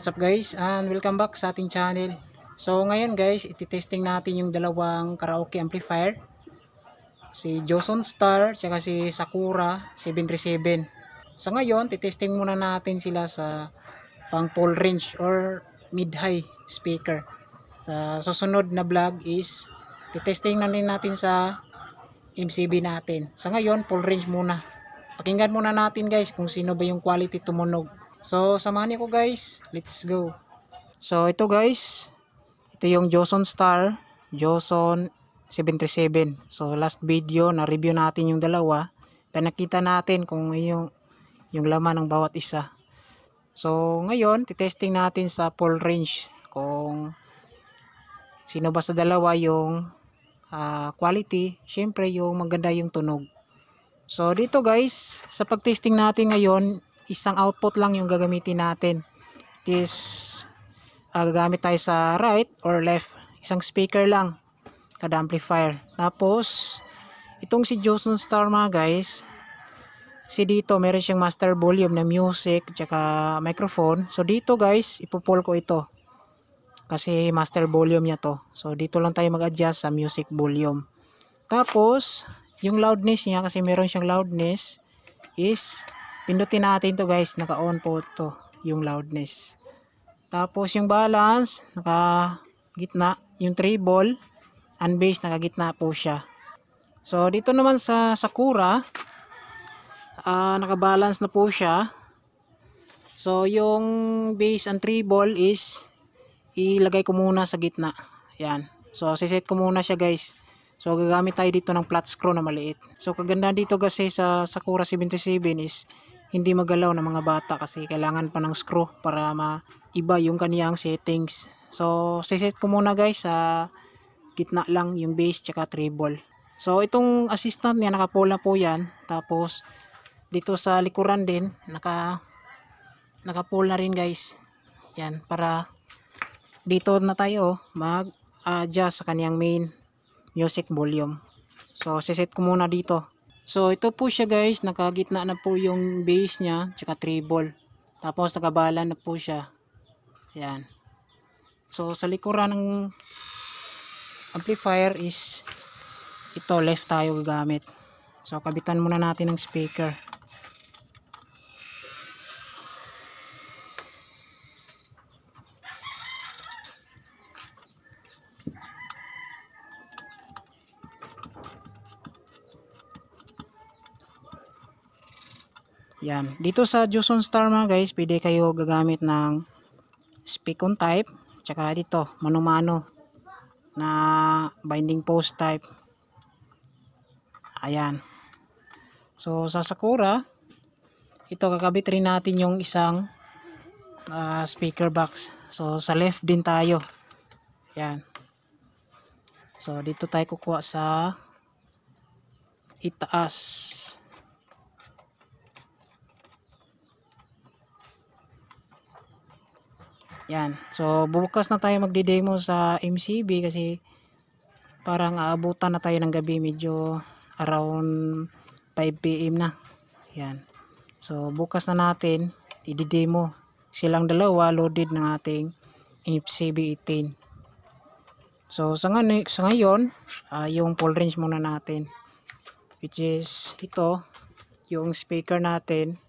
what's up guys, and welcome back sa ating channel. So ngayon guys, ititesting natin yung dalawang karaoke amplifier, si Joson Star tsaka si Sakura 737. So ngayon, titesting muna natin sila sa pang full range or mid-high speaker. Sa susunod na vlog is titesting na rin natin sa MCB natin. Sa ngayon, full range muna. Pakinggan muna natin guys kung sino ba yung quality tumunog. So samahan niyo ko guys, let's go. So ito guys, ito yung Joson Star, Joson 737. So last video na review natin yung dalawa, pinakita natin kung yung laman ng bawat isa. So ngayon, titesting natin sa full range kung sino ba sa dalawa yung quality. Syempre yung maganda yung tunog. So dito guys, sa pagtesting natin ngayon, isang output lang yung gagamitin natin. It is gagamit tayo sa right or left, isang speaker lang kada amplifier. Tapos itong si Joson Star mga guys, si dito meron siyang master volume na music tsaka microphone. So dito guys, ipo-pull ko ito kasi master volume niya to. So dito lang tayo mag-adjust sa music volume. Tapos yung loudness niya, kasi meron siyang loudness, is pindutin natin to guys, naka-on po to yung loudness. Tapos yung balance, naka-gitna. Yung treble and bass, naka-gitna po siya. So dito naman sa Sakura, naka-balance na po siya. So yung bass and treble is ilagay ko muna sa gitna. Yan. So siset ko muna siya guys. So gagamit tayo dito ng flat screw na maliit. So kaganda dito kasi sa Sakura 77 is hindi magalaw ng mga bata kasi kailangan pa ng screw para maiba yung kaniyang settings. So siset ko muna guys sa gitna lang yung bass tsaka treble. So itong assistant niya, naka-pull na po yan. Tapos dito sa likuran din naka-pull na rin guys. Yan, para dito na tayo mag-adjust sa kaniyang main music volume. So siset ko muna dito. So ito po siya guys, nakagitna na po yung bass niya tsaka treble. Tapos nakabala na po siya. Yan. So sa likuran ng amplifier is ito, left tayo gagamit. So kabitan muna natin ng speaker. Yan. Dito sa Joson Star mga guys, pwede kayo gagamit ng speak-on type. Tsaka dito, mano-mano na binding post type. Ayan. So sa Sakura, ito kakabit rin natin yung isang speaker box. So sa left din tayo. Yan. So dito tayo kukuha sa itaas. Yan. So bukas na tayo magde-demo sa MCB kasi parang aabutan na tayo ng gabi, medyo around 5 PM na. Yan. So bukas na natin i-demo silang dalawa loaded ng ating MCB 18. So sa ngayon, yung full range muna natin, which is ito yung speaker natin.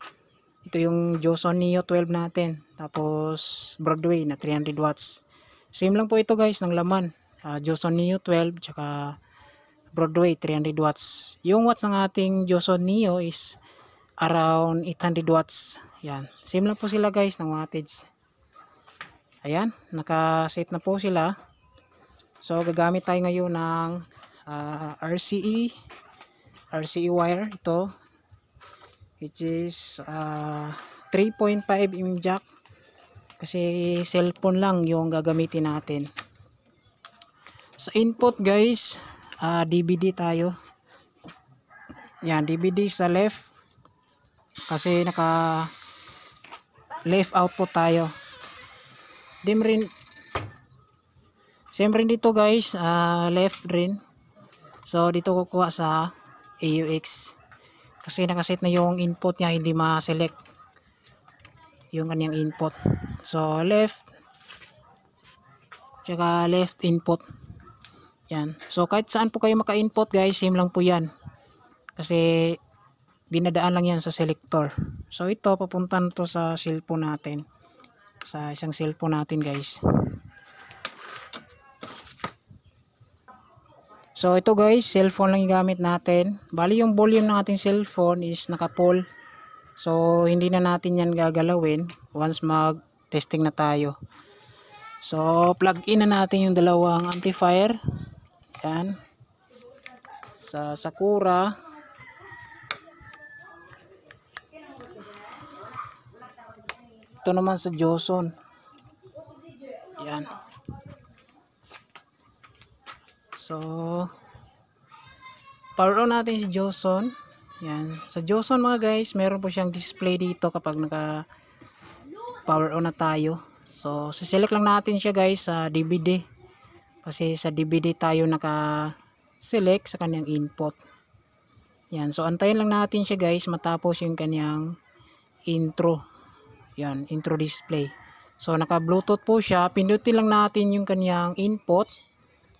Ito yung Joson Neo 12 natin. Tapos Broadway na 300 watts. Same lang po ito guys ng laman. Joson Neo 12 tsaka Broadway 300 watts. Yung watts ng ating Joson Neo is around 800 watts. Yan. Same lang po sila guys ng wattage. Ayan. Nakaset na po sila. So gagamit tayo ngayon ng RCE wire. Ito, which is 3.5 mm jack kasi cellphone lang yung gagamitin natin. Sa input guys, DVD tayo. Yan, DVD sa left kasi naka left output tayo. Same rin dito guys, left rin. So dito kukuha sa AUX kasi nakaset na yung input niya, hindi ma-select yung kanyang input. So left tsaka left input. Yan. So kahit saan po kayo maka-input guys, same lang po yan. Kasi dinadaan lang yan sa selector. So ito papunta na to sa cellphone natin. Sa isang cellphone natin guys. So ito guys, cellphone lang yung gamit natin. Bali yung volume ng ating cellphone is naka-full. So hindi na natin yan gagalawin once mag-testing na tayo. So plug in na natin yung dalawang amplifier. Yan. Sa Sakura. Ito naman sa Joson. Yan. So power on natin si Joson. Yan. Sa Joson mga guys, meron po siyang display dito kapag naka power on na tayo. So select lang natin siya guys sa DVD. Kasi sa DVD tayo naka-select sa kanyang input. Yan. So antayin lang natin siya guys matapos yung kanyang intro. Yan. Intro display. So naka-Bluetooth po siya. Pindutin lang natin yung kanyang input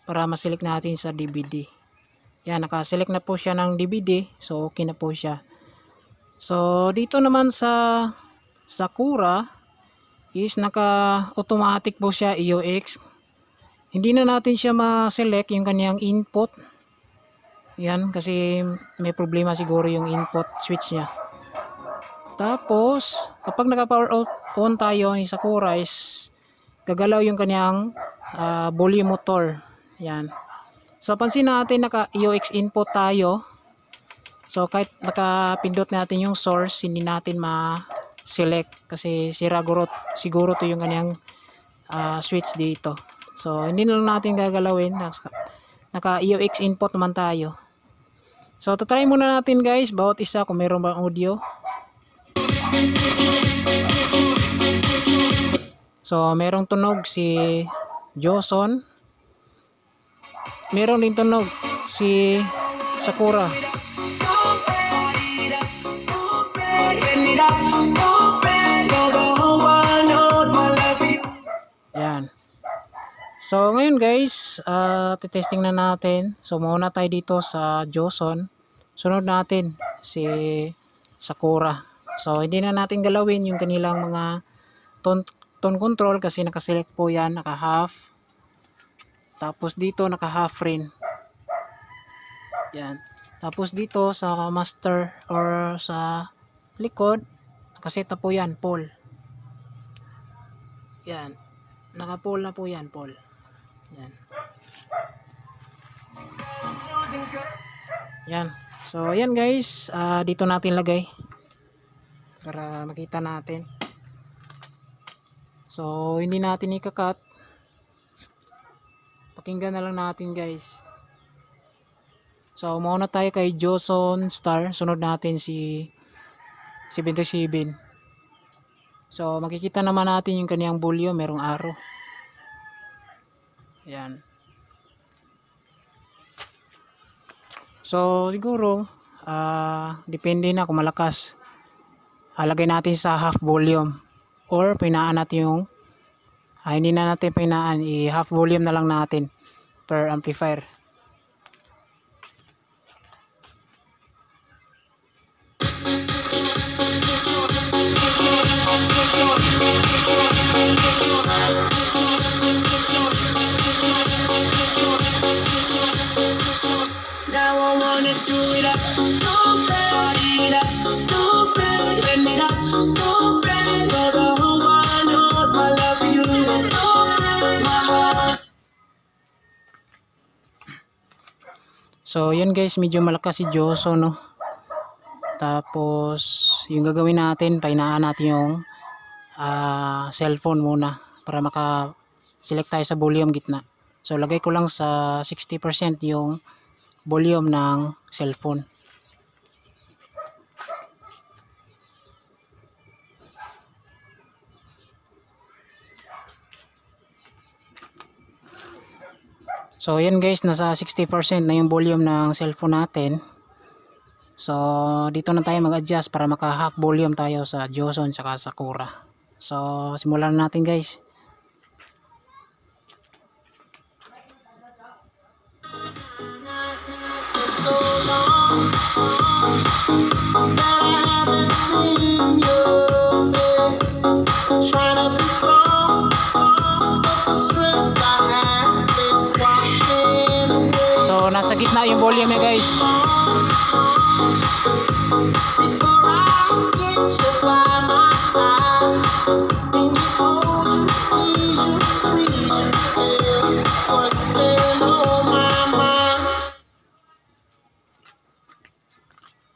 para ma-select natin sa DVD. Yan. Naka-select na po siya ng DVD. So okay na po siya. So dito naman sa Sakura is naka-automatic po siya EOX. Hindi na natin siya ma-select yung kanyang input. Yan, kasi may problema siguro yung input switch niya. Tapos, kapag naka-power on tayo yung Sakura is gagalaw yung kanyang volume motor. Yan. So, pansin natin naka-EOX input tayo. So, kahit nakapindot natin yung source, hindi natin ma-select kasi siguro to yung kanyang switch dito. So, hindi na lang natin gagalawin. Naka-EOX input naman tayo. So, tatry muna natin guys, bawat isa kung meron bang audio. So, merong tunog si Joson. Meron din tunog si Sakura. Yan. So ngayon guys, titesting na natin. So muna tayo dito sa Joson. Sunod natin si Sakura. So hindi na natin galawin yung kanilang mga tone control kasi nakaselect po yan, naka half. Tapos dito naka half rin. Yan. Tapos dito sa master or sa likod, nakaset na po yan, pole. Yan. Naka-pole na po yan, pole. Yan. Yan. So, yan guys. Dito natin lagay. Para makita natin. So, hindi natin ikakat. Pakinggan na lang natin guys. So, mauna tayo kay Joson Star. Sunod natin si 77. So, makikita naman natin yung kaniyang volume. Merong arrow. Yan. So siguro depende na kung malakas. Lagay natin sa half volume or pinaan natin yung hindi na natin pinaan, i-half volume na lang natin per amplifier. So yun guys, medyo malakas si Joson, no. Tapos yung gagawin natin, painaan natin yung cellphone muna para maka-select tayo sa volume gitna. So lagay ko lang sa 60% yung volume ng cellphone. So yan guys, nasa 60% na yung volume ng cellphone natin. So dito na tayo mag-adjust para maka half volume tayo sa Joson saka Sakura. So simulan na natin guys. So nasa gitna yung volume niya guys.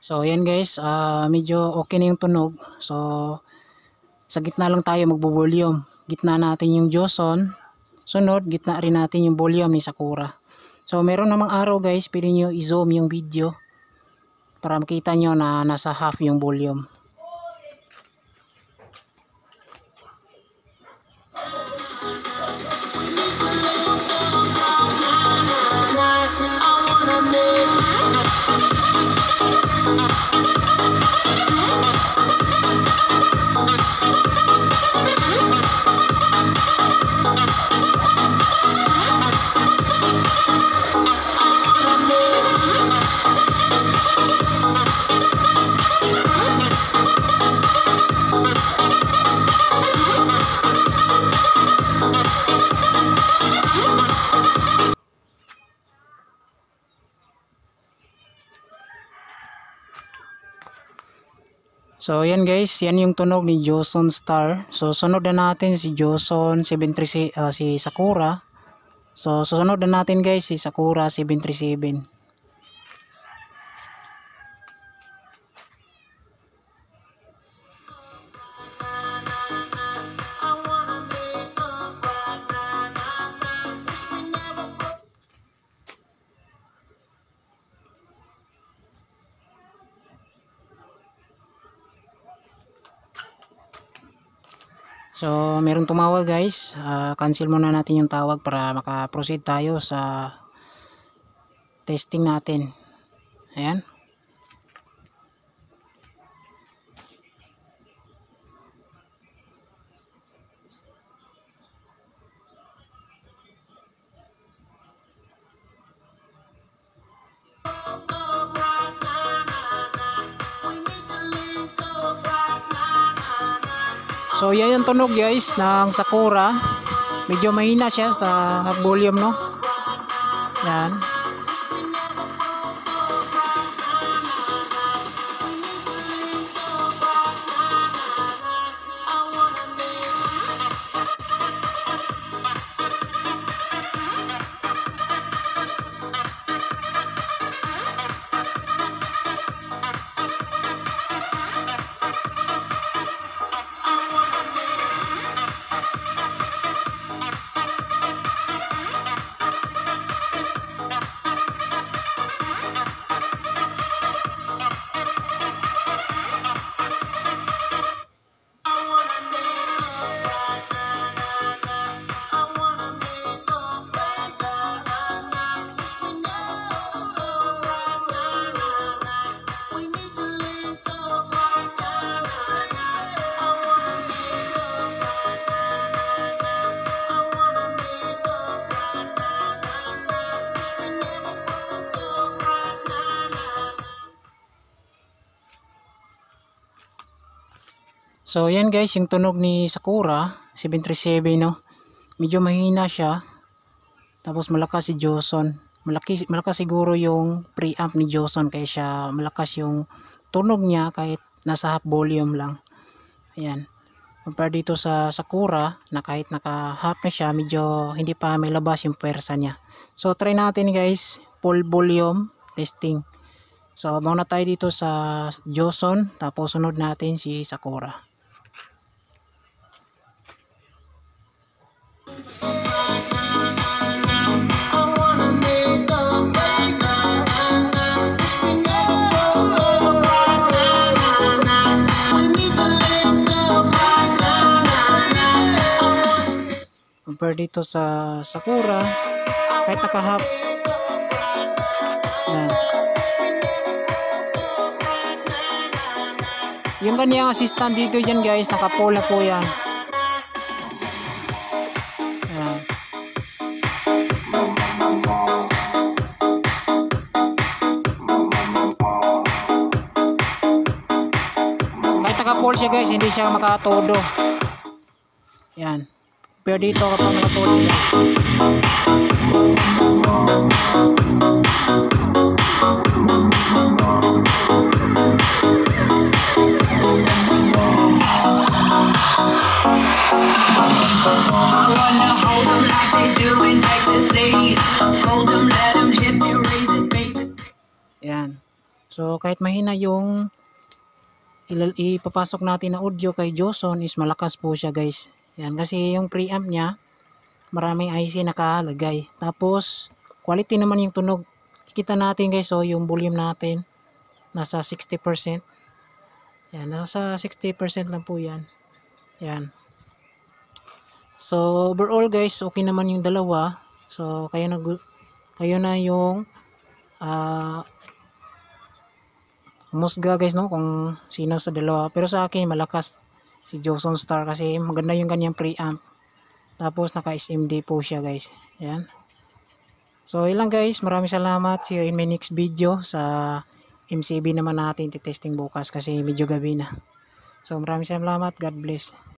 So ayan guys, medyo okay na yung tunog. So sa gitna lang tayo magbo-volume. Gitna natin yung Joson. Sunod, gitna rin natin yung volume ni Sakura. So meron namang araw guys, pwede nyo i-zoom yung video para makita nyo na nasa half yung volume. So yan guys, yan yung tunog ni Joson Star. So sunod na natin si Joson 737, si Sakura. So susunod na natin guys si Sakura 737. So, merong tumawag guys. Cancel muna natin yung tawag para maka-proceed tayo sa testing natin. Ayan. So yan yung tunog guys ng Sakura. Medyo mahina siya sa volume no. Yan. So yan guys, yung tunog ni Sakura 737 no. Medyo mahina siya. Tapos malakas si Joson. Malakas siguro yung preamp ni Joson kaya siya malakas yung tunog niya kahit nasa half volume lang. Ayan. Compare dito sa Sakura na kahit naka half na siya, medyo hindi pa may labas yung pwersa niya. So try natin guys, full volume testing. So muna tayo dito sa Joson, tapos sunod natin si Sakura. Compare dito sa Sakura, kahit naka-half. Yan. Yung kanyang assistant dito dyan guys, naka-full na po yan. full siya guys, hindi siya makatodo. Yan. Pero dito kapag nakatodo guys. Yan. So kahit mahina yung ipapasok natin na audio kay Joson is malakas po siya guys. Yan, kasi yung preamp niya maraming IC nakalagay. Tapos quality naman yung tunog. Kita natin guys, so yung volume natin nasa 60%. Yan, nasa 60% lang po yan. Yan. So overall guys, okay naman yung dalawa. So kayo na yung humusga guys, no, kung sino sa dalawa. Pero sa akin malakas si Joson Star kasi maganda yung kanyang preamp. Tapos naka SMD po siya guys. Yan. So ilang guys, maraming salamat. See you in my next video. Sa MCB naman natin titesting bukas kasi medyo gabi na. So maraming salamat. God bless.